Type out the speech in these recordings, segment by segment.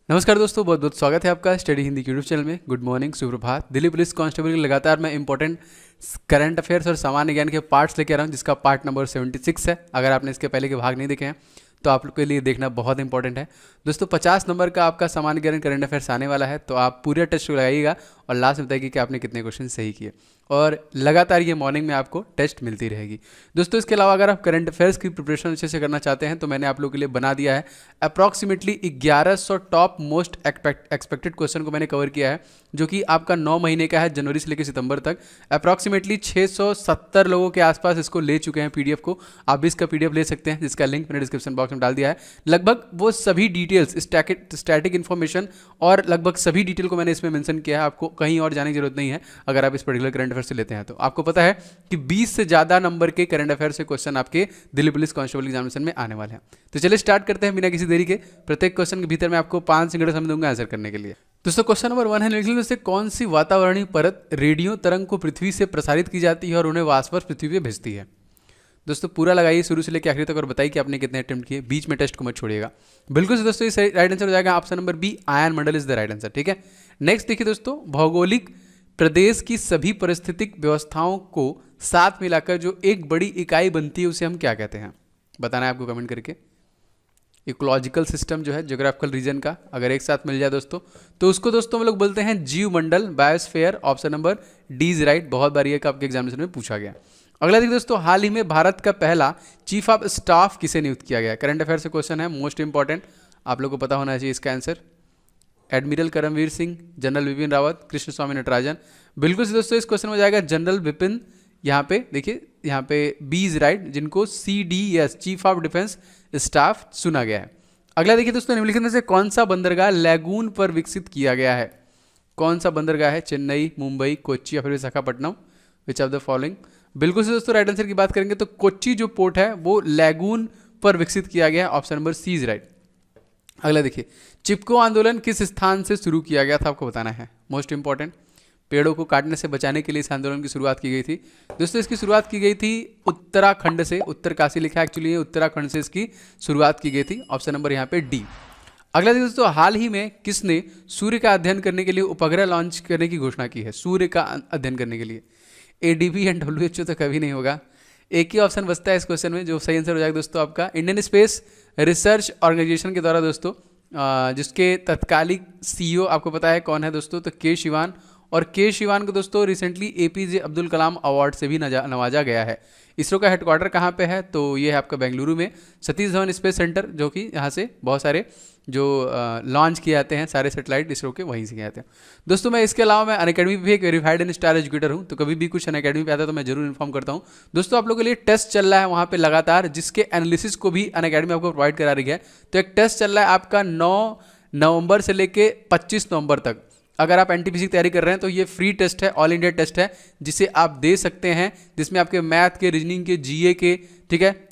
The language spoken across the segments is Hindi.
नमस्कार दोस्तों, बहुत बहुत स्वागत है आपका स्टडी हिंदी यूट्यूब चैनल में। गुड मॉर्निंग, सुप्रभात। दिल्ली पुलिस कांस्टेबल की लगातार मैं इंपॉर्टेंट करंट अफेयर्स और सामान्य ज्ञान के पार्ट्स लेके आ रहा हूँ, जिसका पार्ट नंबर 76 है। अगर आपने इसके पहले के भाग नहीं देखे हैं तो आप लोग के लिए देखना बहुत इंपॉर्टेंट है दोस्तों। 50 नंबर का आपका सामान्य ज्ञान करंट अफेयर्स आने वाला है, तो आप पूरे टेस्ट को लगाइएगा और लास्ट में बताइए कि आपने कितने क्वेश्चन सही किए। और लगातार ये मॉर्निंग में आपको टेस्ट मिलती रहेगी दोस्तों। इसके अलावा अगर आप करंट अफेयर्स की प्रिपरेशन अच्छे से करना चाहते हैं तो मैंने आप लोगों के लिए बना दिया है approximately 1100 top most expected question को मैंने कवर किया है, जो कि आपका 9 महीने का है, जनवरी से लेकर सितंबर तक। अप्रॉक्सीमेटली 670 लोगों के आसपास इसको ले चुके हैं पीडीएफ को। आप भी इसका पीडीएफ ले सकते हैं, जिसका लिंक मैंने डिस्क्रिप्शन बॉक्स में डाल दिया है। लगभग वो सभी डिटेल्स, स्टैटिक इन्फॉर्मेशन और लगभग सभी डिटेल को मैंने इसमें मेंशन किया है। आपको कहीं और जाने की जरूरत नहीं है अगर आप इस पर्टिकुलर करंट अफेयर से लेते हैं तो। आपको पता है कि 20 से ज़्यादा नंबर के करंट अफेयर से क्वेश्चन आपके दिल्ली पुलिस कांस्टेबल एग्जामिनेशन में आने वाले हैं। तो चलिए स्टार्ट करते हैं बिना किसी देरी के। प्रत्येक क्वेश्चन के भीतर मैं आपको 5 सेकंड समय दूंगा आंसर करने के लिए। दोस्तों क्वेश्चन नंबर 1 है, निम्नलिखित में से कौन सी वातावरणीय परत रेडियो तरंग को पृथ्वी से प्रसारित की जाती है और उन्हें वाष्प पृथ्वी पे भेजती है? दोस्तों पूरा लगाइए शुरू से लेकर आखिरी तक और बताइए कि आपने कितने अटेम्प्ट किए। बीच में टेस्ट को मत छोड़िएगा। बिल्कुल से दोस्तों इस राइट आंसर हो जाएगा ऑप्शन नंबर बी, आयन मंडल इज द राइट आंसर। ठीक है, नेक्स्ट देखिए दोस्तों, भौगोलिक प्रदेश की सभी परिस्थितिक व्यवस्थाओं को साथ मिलाकर जो एक बड़ी इकाई बनती है उसे हम क्या कहते हैं? बताना है आपको कमेंट करके। इकोलॉजिकल सिस्टम जो है ज्योग्राफिकल रीजन का अगर एक साथ मिल जाए दोस्तों तो उसको दोस्तों हम लोग बोलते हैं जीव मंडल, biosphere. Option number D is right. बहुत बार ये आपके एग्जामिनेशन में पूछा गया। अगला देखिए दोस्तों, हाल ही में भारत का पहला चीफ ऑफ स्टाफ किसे नियुक्त किया गया? करंट अफेयर से क्वेश्चन है, मोस्ट इंपॉर्टेंट, आप लोग को पता होना चाहिए इसका answer. Admiral Karambir Singh, general Bipin Rawat, Krishnaswamy Natarajan. बिल्कुल से दोस्तों इस क्वेश्चन में जाएगा जनरल विपिन। यहाँ पे देखिए, यहाँ पे बी इज राइट, जिनको CDS chief of defence staff चुना गया है। अगला देखिए दोस्तों, निम्नलिखित में से कौन सा बंदरगाह लैगून पर विकसित किया गया है? कौन सा बंदरगाह है? चेन्नई, मुंबई, कोच्चि या फिर विशाखापट्टनम? विच ऑफ द फॉलोइंग? बिल्कुल से दोस्तों राइट आंसर की बात करेंगे तो कोच्चि जो पोर्ट है वो लैगून पर विकसित किया गया है। Option number C is right. अगला देखिए, चिपको आंदोलन किस स्थान से शुरू किया गया था? आपको बताना है, मोस्ट इंपॉर्टेंट। पेड़ों को काटने से बचाने के लिए इस आंदोलन की शुरुआत की गई थी दोस्तों। इसकी शुरुआत की गई थी उत्तराखंड से। उत्तरकाशी लिखा है एक्चुअली, ये उत्तराखंड से इसकी शुरुआत की गई थी। ऑप्शन नंबर यहाँ पे डी। अगला देखिए दोस्तों, हाल ही में किसने सूर्य का अध्ययन करने के लिए उपग्रह लॉन्च करने की घोषणा की है? सूर्य का अध्ययन करने के लिए ADB एंड WHO तो कभी नहीं होगा। एक ही ऑप्शन बचता है इस क्वेश्चन में, जो सही आंसर हो जाएगा दोस्तों आपका इंडियन स्पेस रिसर्च ऑर्गेनाइजेशन के द्वारा दोस्तों, जिसके तत्कालिक CEO आपको पता है कौन है दोस्तों? तो के शिवान। और के शिवान को दोस्तों recently APJ Abdul Kalam award से भी नवाजा गया है। इसरो का हेडक्वार्टर कहाँ पे है? तो ये है आपका बेंगलुरु में, सतीश धवन स्पेस सेंटर, जो कि यहाँ से बहुत सारे जो लॉन्च किए जाते हैं सारे सैटेलाइट इसरो के, वहीं से किए जाते हैं दोस्तों। मैं इसके अलावा मैं अनअकैडमी पे भी एक वेरीफाइड एंड स्टार एजुकेटर हूँ, तो कभी भी कुछ अनअकैडमी पे आता है तो मैं जरूर इन्फॉर्म करता हूँ दोस्तों। आप लोगों के लिए टेस्ट चल रहा है वहाँ पे लगातार, जिसके एनालिसिस को भी अनअकैडमी आपको प्रोवाइड करा रही है। तो एक टेस्ट चल रहा है आपका 9 नवंबर से लेके 25 नवंबर तक। अगर आप NTPC की तैयारी कर रहे हैं तो ये फ्री टेस्ट है, ऑल इंडिया टेस्ट है, जिसे आप दे सकते हैं, जिसमें आपके मैथ के, रीजनिंग के, GA के, ठीक है,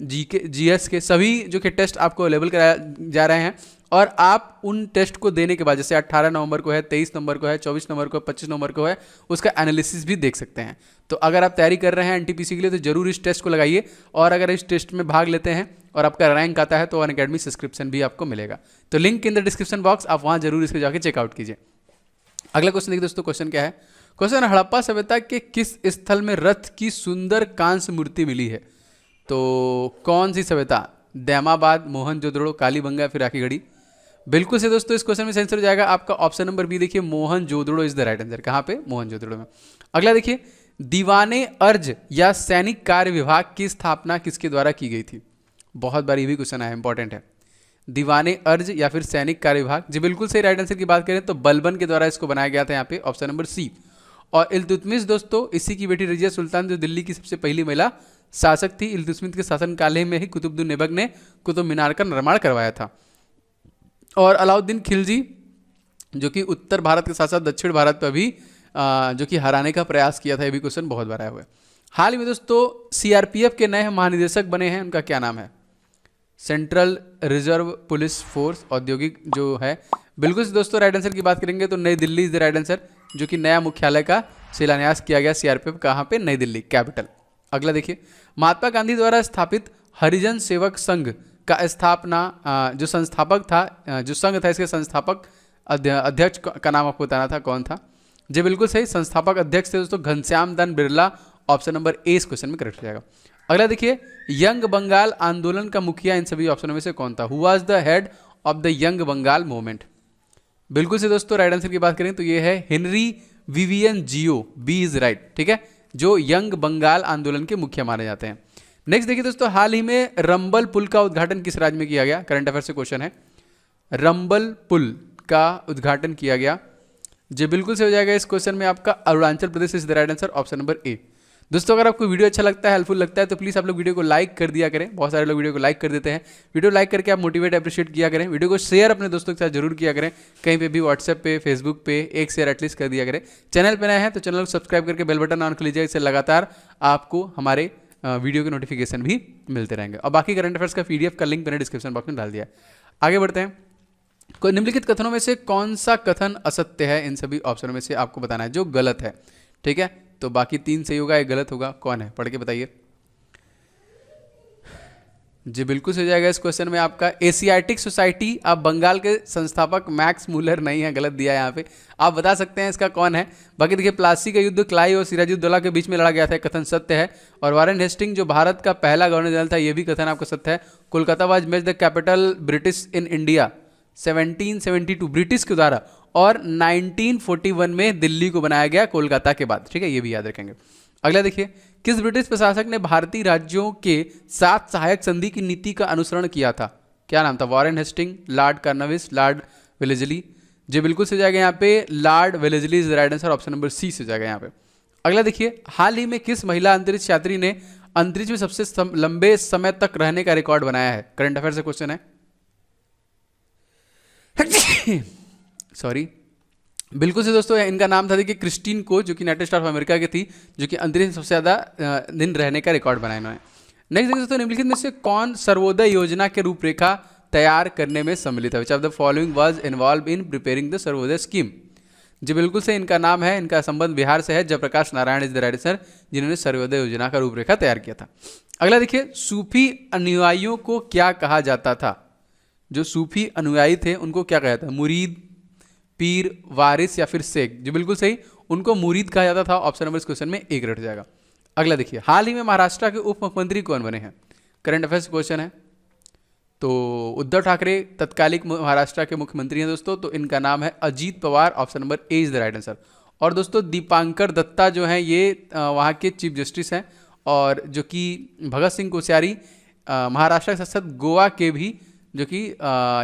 GS के सभी जो कि टेस्ट आपको अवेलेबल कराया जा रहे हैं। और आप उन टेस्ट को देने के बाद, जैसे 18 नवंबर को है, 23 नवंबर को है, 24 नवंबर को, 25 नवंबर को है, उसका एनालिसिस भी देख सकते हैं। तो अगर आप तैयारी कर रहे हैं NTPC के लिए तो जरूर इस टेस्ट को लगाइए। और अगर इस टेस्ट में भाग लेते हैं और आपका रैंक आता है तो अनअकैडमी सब्सक्रिप्शन भी आपको मिलेगा। तो link in the description box, आप वहाँ जरूर इसको जाके चेकआउट कीजिए। अगला क्वेश्चन देखिए दोस्तों, क्वेश्चन क्या है? क्वेश्चन, हड़प्पा सभ्यता के किस स्थल में रथ की सुंदर कांस्य मूर्ति मिली है? तो कौन सी सभ्यता? दैमाबाद, मोहनजोदड़ो, कालीबंगा, फिर राखीगढ़ी? बिल्कुल से दोस्तों इस क्वेश्चन में आंसर हो जाएगा आपका ऑप्शन नंबर बी। देखिए Mohenjodaro is the right answer. कहाँ पे? मोहनजोदड़ो में। अगला देखिए, दीवाने अर्ज या सैनिक कार्य विभाग की स्थापना किसके द्वारा की गई थी? बहुत बार ये भी क्वेश्चन है, इंपॉर्टेंट है। दीवाने अर्ज या फिर सैनिक कार्य विभाग, जी बिल्कुल सही राइट आंसर की बात करें तो बलबन के द्वारा इसको बनाया गया था यहाँ पे, ऑप्शन नंबर सी। और इल्तुतमिश दोस्तों, इसी की बेटी रजिया सुल्तान जो दिल्ली की सबसे पहली महिला शासक थी। इल्तुतमिश के शासनकाल में ही कुतुबुद्दीन ऐबक ने कुतुब मीनार का निर्माण करवाया था। और अलाउद्दीन खिलजी, जो कि उत्तर भारत के साथ साथ दक्षिण भारत पर भी जो कि हराने का प्रयास किया था। ये भी क्वेश्चन बहुत बार आया हुआ है। हाल ही में दोस्तों CRPF के नए महानिदेशक बने हैं, उनका क्या नाम है? सेंट्रल रिजर्व पुलिस फोर्स, औद्योगिक जो है। बिल्कुल से दोस्तों राइट आंसर की बात करेंगे तो नई Delhi is the right answer, जो कि नया मुख्यालय का शिलान्यास किया गया CRPF। कहाँ पे? नई दिल्ली, कैपिटल। अगला देखिए, महात्मा गांधी द्वारा स्थापित हरिजन सेवक संघ का स्थापना जो संस्थापक था, जो संघ था इसके संस्थापक अध्यक्ष का नाम आपको बताना था कौन था। जी बिल्कुल सही, संस्थापक अध्यक्ष थे दोस्तों घनश्याम दास बिरला। ऑप्शन नंबर ए इस क्वेश्चन में करेक्ट हो जाएगा। अगला देखिए, यंग बंगाल आंदोलन का मुखिया इन सभी ऑप्शनों में से कौन था? Who was the head of the young Bengal movement? बिल्कुल से दोस्तों राइट आंसर की बात करें तो ये है हेनरी विवियन जियो, बी इज राइट, ठीक है, जो यंग बंगाल आंदोलन के मुखिया माने जाते हैं। नेक्स्ट देखिए दोस्तों, हाल ही में रंबल पुल का उद्घाटन किस राज्य में किया गया? करंट अफेयर से क्वेश्चन है। रंबल पुल का उद्घाटन किया गया, जी बिल्कुल से हो जाएगा इस क्वेश्चन में आपका Arunachal Pradesh is the right answer, option number A. दोस्तों अगर आपको वीडियो अच्छा लगता है, हेल्पफुल लगता है तो प्लीज़ आप लोग वीडियो को लाइक कर दिया करें। बहुत सारे लोग वीडियो को लाइक कर देते हैं। वीडियो लाइक करके आप मोटिवेट अप्रिशिएट किया करें। वीडियो को शेयर अपने दोस्तों के साथ जरूर किया करें, कहीं पे भी व्हाट्सएप पे, फेसबुक पे एक शेयर एटलीस्ट कर दिया करें। चैनल पर नए हैं तो चैनल को सब्सक्राइब करके बेल बटन ऑन कर लीजिए, इससे लगातार आपको हमारे वीडियो के नोटिफिकेशन भी मिलते रहेंगे। और बाकी करंट अफेयर्स का PDF का लिंक मैंने डिस्क्रिप्शन बॉक्स में डाल दिया है। आगे बढ़ते हैं। कोई निम्नलिखित कथनों में से कौन सा कथन असत्य है? इन सभी ऑप्शनों में से आपको बताना है जो गलत है, ठीक है। तो बाकी 3 सही होगा, एक गलत होगा। कौन है पढ़ के बताइए। जी बिल्कुल सही जाएगा इस क्वेश्चन में आपका एशियाटिक सोसाइटी। आप बंगाल के संस्थापक मैक्स मूलर नहीं है, गलत दिया है यहाँ पे। आप बता सकते हैं इसका कौन है। बाकी देखिए, प्लासी का युद्ध क्लाई और सिराजुद्दौला के बीच में लड़ा गया था, कथन सत्य है। और वारेन हेस्टिंग जो भारत का पहला गवर्नर जनरल था, ये भी कथन आपका सत्य है। Kolkata was made the capital British in India 1772 British के द्वारा, और 1941 में दिल्ली को बनाया गया कोलकाता के बाद, ठीक है, ये भी याद रखेंगे। अगला देखिए, किस ब्रिटिश प्रशासक ने भारतीय राज्यों के 7 सहायक संधि की नीति का अनुसरण किया था? क्या नाम था? Warren Hasting, lord Cornwallis, lord Wellesley. जी बिल्कुल से जाएगा यहाँ पे lord Wellesley is the right answer, option number C से जाएगा यहाँ पे। अगला देखिए, हाल ही में किस महिला अंतरिक्ष यात्री ने अंतरिक्ष में सबसे लंबे समय तक रहने का रिकॉर्ड बनाया है? करंट अफेयर से क्वेश्चन है। सॉरी, बिल्कुल से दोस्तों इनका नाम था देखिए क्रिस्टीन को, जो कि यूनाइटेड स्टेट्स ऑफ अमेरिका की थी, जो कि अंतरिक्ष सबसे ज़्यादा दिन रहने का रिकॉर्ड बनाया इन्होंने। नेक्स्ट देखिए दोस्तों, निम्नलिखित में से कौन सर्वोदय योजना के रूपरेखा तैयार करने में सम्मिलित है? Which of the following was involve in preparing the Sarvodaya scheme? जी बिल्कुल से इनका नाम है, इनका संबंध बिहार से है, Jayaprakash Narayan is the right answer, जिन्होंने सर्वोदय योजना का रूपरेखा तैयार किया था। अगला देखिए, सूफी अनुयायियों को क्या कहा जाता था? जो सूफी अनुयायी थे उनको क्या कहा जाता है? मुरीद, पीर, वारिस या फिर शेख? जी बिल्कुल सही, उनको मुरीद कहा जाता था। ऑप्शन नंबर इस क्वेश्चन में एक रट जाएगा। अगला देखिए, हाल ही में महाराष्ट्र के उप मुख्यमंत्री कौन बने हैं? करंट अफेयर्स क्वेश्चन है। तो उद्धव ठाकरे तत्कालिक महाराष्ट्र के मुख्यमंत्री हैं दोस्तों, तो इनका नाम है Ajit Pawar, option number A is the right answer. और दोस्तों दीपांकर दत्ता जो हैं ये वहाँ के चीफ जस्टिस हैं, और जो कि भगत सिंह कोश्यारी महाराष्ट्र के साथ साथ गोवा के भी जो कि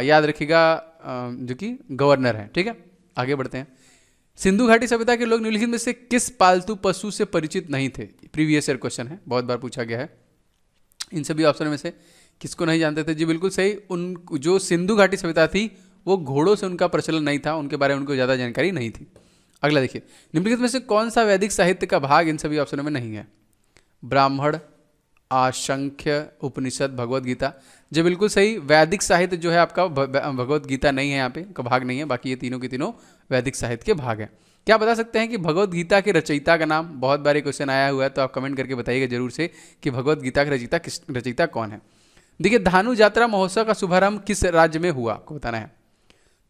याद रखिएगा जो कि गवर्नर हैं, ठीक है। आगे बढ़ते हैं। सिंधु घाटी सभ्यता के लोग निम्नलिखित में से किस पालतू पशु से परिचित नहीं थे? प्रीवियस ईयर क्वेश्चन है, बहुत बार पूछा गया है। इन सभी ऑप्शन में से किसको नहीं जानते थे? जी बिल्कुल सही, उन जो सिंधु घाटी सभ्यता थी वो घोड़ों से उनका प्रचलन नहीं था, उनके बारे में उनको ज़्यादा जानकारी नहीं थी। अगला देखिए, निम्नलिखित में से कौन सा वैदिक साहित्य का भाग इन सभी ऑप्शनों में नहीं है? ब्राह्मण, आशंख्य, उपनिषद, भगवत गीता। जी बिल्कुल सही, वैदिक साहित्य जो है आपका भगवत गीता नहीं है, यहाँ पे का भाग नहीं है। बाकी ये तीनों के तीनों वैदिक साहित्य के भाग हैं। क्या बता सकते हैं कि भगवत गीता के रचयिता का नाम? बहुत बार क्वेश्चन आया हुआ है, तो आप कमेंट करके बताइएगा जरूर से कि भगवत गीता का रचयिता कौन है। देखिए, धानु यात्रा महोत्सव का शुभारंभ किस राज्य में हुआ? आपको बताना है।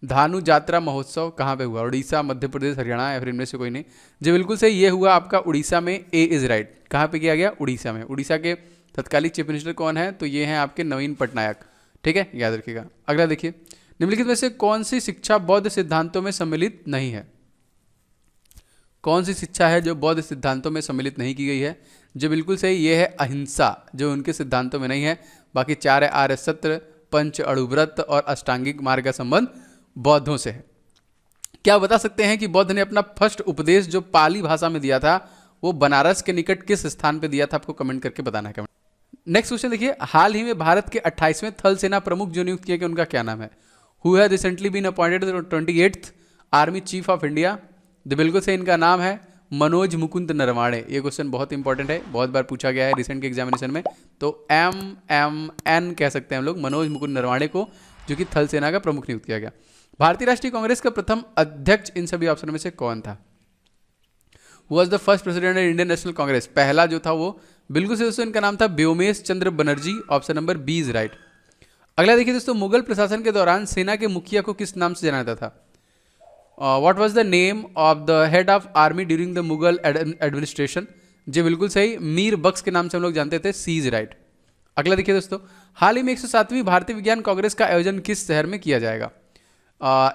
धानु यात्रा महोत्सव कहाँ पे हुआ? उड़ीसा, मध्य प्रदेश, हरियाणा या फिर इनमें से कोई नहीं? जी बिल्कुल सही, ये हुआ आपका उड़ीसा में, ए इज राइट। कहाँ पे किया गया? उड़ीसा में। उड़ीसा के तत्कालिक चीफ मिनिस्टर कौन है? तो ये हैं आपके नवीन पटनायक, ठीक है, याद रखिएगा। अगला देखिए, निम्नलिखित में से कौन सी शिक्षा बौद्ध सिद्धांतों में सम्मिलित नहीं है? कौन सी शिक्षा है जो बौद्ध सिद्धांतों में सम्मिलित नहीं की गई है? जो बिल्कुल सही, ये है अहिंसा, जो उनके सिद्धांतों में नहीं है। बाकी 4 है आर्य सत्य, पंच अणुव्रत और अष्टांगिक मार्ग का संबंध बौद्धों से है। क्या बता सकते हैं कि बौद्ध ने अपना फर्स्ट उपदेश जो पाली भाषा में दिया था वो बनारस के निकट किस स्थान पे दिया था? आपको कमेंट करके बताना है। नेक्स्ट क्वेश्चन देखिए, हाल ही में भारत के 28वें थल सेना प्रमुख जो नियुक्त किए गए उनका क्या नाम है? Who has recently been appointed 28th army chief of India? तो बिल्कुल से इनका नाम है मनोज मुकुंद नरवाणे। ये क्वेश्चन बहुत इंपॉर्टेंट है, बहुत बार पूछा गया है रिसेंट के एग्जामिनेशन में। तो MMN कह सकते हैं हम लोग मनोज मुकुंद नरवाणे को, जो कि थल सेना का प्रमुख नियुक्त किया गया। भारतीय राष्ट्रीय कांग्रेस का प्रथम अध्यक्ष इन सभी ऑप्शनों में से कौन था? Was the first president of Indian national Congress? पहला जो था वो बिल्कुल से दोस्तों इनका नाम था Womesh Chandra Bonnerjee, option number B is right. अगला देखिए दोस्तों, मुगल प्रशासन के दौरान सेना के मुखिया को किस नाम से जाना जाता था? What was the name of the head of army during the Mughal administration? जी बिल्कुल सही, मीर बख्श के नाम से हम लोग जानते थे, सी इज राइट। अगला देखिए दोस्तों, हाल ही में 107वीं भारतीय विज्ञान कांग्रेस का आयोजन किस शहर में किया जाएगा?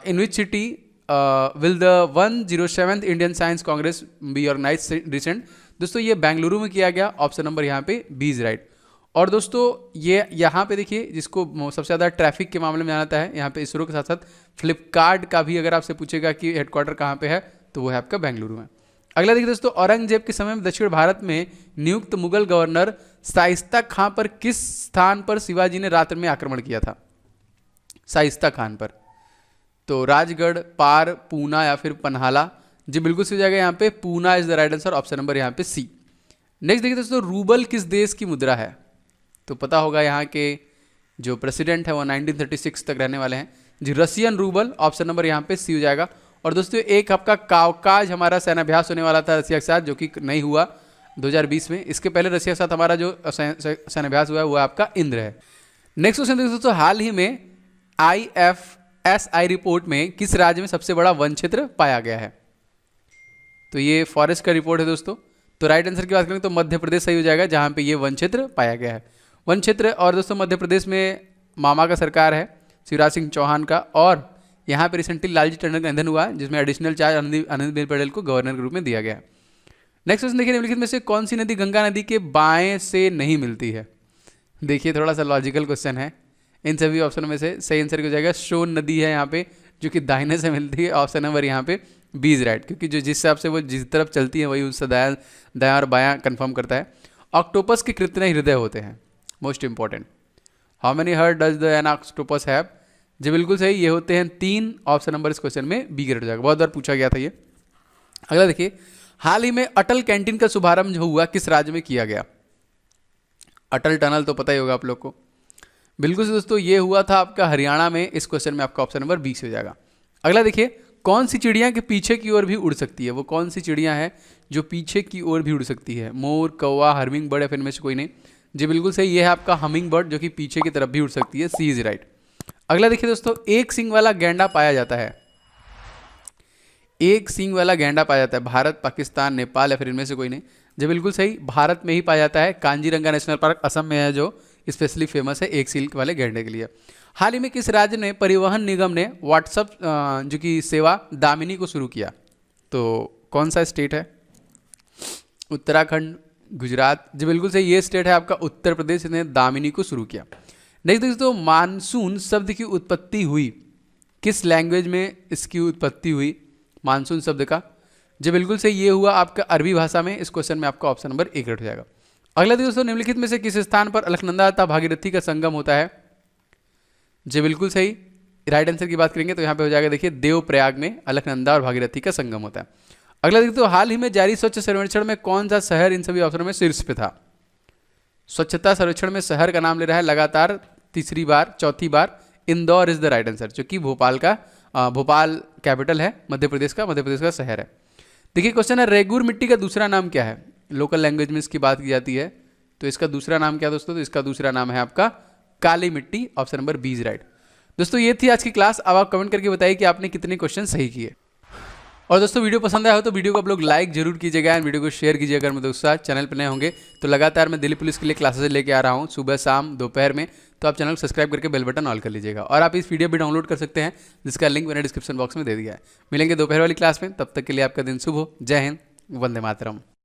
In which city will the 107th Indian science congress be organise recent? दोस्तों ये बेंगलुरु में किया गया, ऑप्शन नंबर यहाँ पे बी इज राइट। और दोस्तों ये यहाँ पे देखिए, जिसको सबसे ज़्यादा ट्रैफिक के मामले में जाना है, यहाँ पे इसरो के साथ साथ फ्लिपकार्ट का भी अगर आपसे पूछेगा कि हेडक्वार्टर कहाँ पे है, तो वो है आपका बेंगलुरु में। अगला देखिए दोस्तों, औरंगजेब के समय में दक्षिण भारत में नियुक्त मुगल गवर्नर शाइस्ता खां पर किस स्थान पर शिवाजी ने रात्र में आक्रमण किया था? शाइस्ता खान पर, तो राजगढ़, पार, पूना या फिर पन्हाला? जी बिल्कुल सही जाएगा यहाँ पे Poona is the right answer, option number यहाँ पे सी। नेक्स्ट देखिए दोस्तों, रूबल किस देश की मुद्रा है? तो पता होगा यहाँ के जो प्रेसिडेंट है वो 1936 तक रहने वाले हैं जी, रशियन रूबल, ऑप्शन नंबर यहाँ पे सी हो जाएगा। और दोस्तों एक आपका काउकाज हमारा सेनाभ्यास होने वाला था रशिया के साथ, जो कि नहीं हुआ 2020 में। इसके पहले रशिया के साथ हमारा जो सेनाभ्यास हुआ है वो आपका इंद्र है। नेक्स्ट क्वेश्चन देखिए दोस्तों, हाल ही में IFSI रिपोर्ट में किस राज्य में सबसे बड़ा वन क्षेत्र पाया गया है? तो ये फॉरेस्ट का रिपोर्ट है दोस्तों। तो राइट आंसर की बात करें तो मध्य प्रदेश सही हो जाएगा, जहाँ पे ये वन क्षेत्र पाया गया है। वन क्षेत्र, और दोस्तों मध्य प्रदेश में मामा का सरकार है शिवराज सिंह चौहान का, और यहाँ पे रिसेंटली लालजी टंडन का निधन हुआ है, जिसमें एडिशनल चार्ज आनंदीबेन पटेल को गवर्नर के रूप में दिया गया है। नेक्स्ट क्वेश्चन देखिए, निम्नलिखित में से कौन सी नदी गंगा नदी के बाएं से नहीं मिलती है? देखिए थोड़ा सा लॉजिकल क्वेश्चन है। इन सभी ऑप्शन में से सही आंसर हो जाएगा सोन नदी है यहाँ पे, जो कि दाहिने से मिलती है, ऑप्शन नंबर यहाँ पे बी इज राइट, क्योंकि जो जिस हिसाब से वो जिस तरफ चलती है वही उससे दायां और बायां कंफर्म करता है। ऑक्टोपस के कितने हृदय होते हैं? Most important, how many heart does the an octopus have? जी बिल्कुल सही, ये होते हैं 3, ऑप्शन नंबर इस क्वेश्चन में बी ग्रेड हो जाएगा, बहुत बार पूछा गया था ये। अगला देखिए, हाल ही में अटल कैंटीन का शुभारंभ जो हुआ किस राज्य में किया गया? अटल टनल तो पता ही होगा आप लोग को। बिल्कुल से दोस्तों ये हुआ था आपका हरियाणा में, इस क्वेश्चन में आपका ऑप्शन नंबर 20 हो जाएगा। अगला देखिए, कौन सी चिड़िया के पीछे की ओर भी उड़ सकती है? वो कौन सी चिड़िया है जो पीछे की ओर भी उड़ सकती है? मोर, कौवा, हमिंग बर्ड या फिर इनमें से कोई नहीं? जी बिल्कुल सही, ये है आपका हमिंग बर्ड, जो कि पीछे की तरफ भी उड़ सकती है, सी इज राइट। अगला देखिए दोस्तों, एक सींग वाला गैंडा पाया जाता है, एक सींग वाला गैंडा पाया जाता है भारत, पाकिस्तान, नेपाल या फिर इनमें से कोई नहीं? जी बिल्कुल सही, भारत में ही पाया जाता है। कांजीरंगा नेशनल पार्क असम में है, जो स्पेशली फेमस है एक सींग वाले गैंडे के लिए। हाल ही में किस राज्य ने परिवहन निगम ने व्हाट्सअप जो कि सेवा दामिनी को शुरू किया? तो कौन सा स्टेट है? उत्तराखंड, गुजरात? जी बिल्कुल सही, ये स्टेट है आपका उत्तर प्रदेश ने दामिनी को शुरू किया। नेक्स्ट दोस्तों, मानसून शब्द की उत्पत्ति हुई किस लैंग्वेज में? इसकी उत्पत्ति हुई मानसून शब्द का? जी बिल्कुल सही, ये हुआ आपका अरबी भाषा में। इस क्वेश्चन में आपका ऑप्शन नंबर 1 हो जाएगा। अगला दोस्तों, निम्नलिखित में से किस स्थान पर अलकनंदा तथा भागीरथी का संगम होता है? जी बिल्कुल सही, राइट आंसर की बात करेंगे तो यहाँ पे हो जाएगा देखिए देवप्रयाग में अलकनंदा और भागीरथी का संगम होता है। अगला देखिए, तो हाल ही में जारी स्वच्छ सर्वेक्षण में कौन सा शहर इन सभी ऑप्शनों में शीर्ष पे था? स्वच्छता सर्वेक्षण में शहर का नाम ले रहा है लगातार तीसरी बार, चौथी बार, Indore is the right answer, जो कि भोपाल कैपिटल है मध्य प्रदेश का शहर है। देखिए क्वेश्चन है, रेगुर मिट्टी का दूसरा नाम क्या है? लोकल लैंग्वेज में इसकी बात की जाती है, तो इसका दूसरा नाम क्या है दोस्तों? तो इसका दूसरा नाम है आपका काली मिट्टी, option number B is right. दोस्तों ये थी आज की क्लास। अब आप कमेंट करके बताइए कि आपने कितने क्वेश्चन सही किए। और दोस्तों वीडियो पसंद आया हो तो वीडियो को आप लोग लाइक जरूर कीजिएगा एंड वीडियो को शेयर कीजिएगा। अगर मेरे दोस्तों चैनल पर नए होंगे तो लगातार मैं दिल्ली पुलिस के लिए क्लासेस लेके आ रहा हूँ सुबह शाम दोपहर में, तो आप चैनल को सब्सक्राइब करके बेल बटन ऑल कर लीजिएगा। और आप इस वीडियो भी डाउनलोड कर सकते हैं, जिसका लिंक मैंने डिस्क्रिप्शन बॉक्स में दे दिया है। मिलेंगे दोपहर वाली क्लास में, तब तक के लिए आपका दिन शुभ हो। जय हिंद, वंदे मातरम।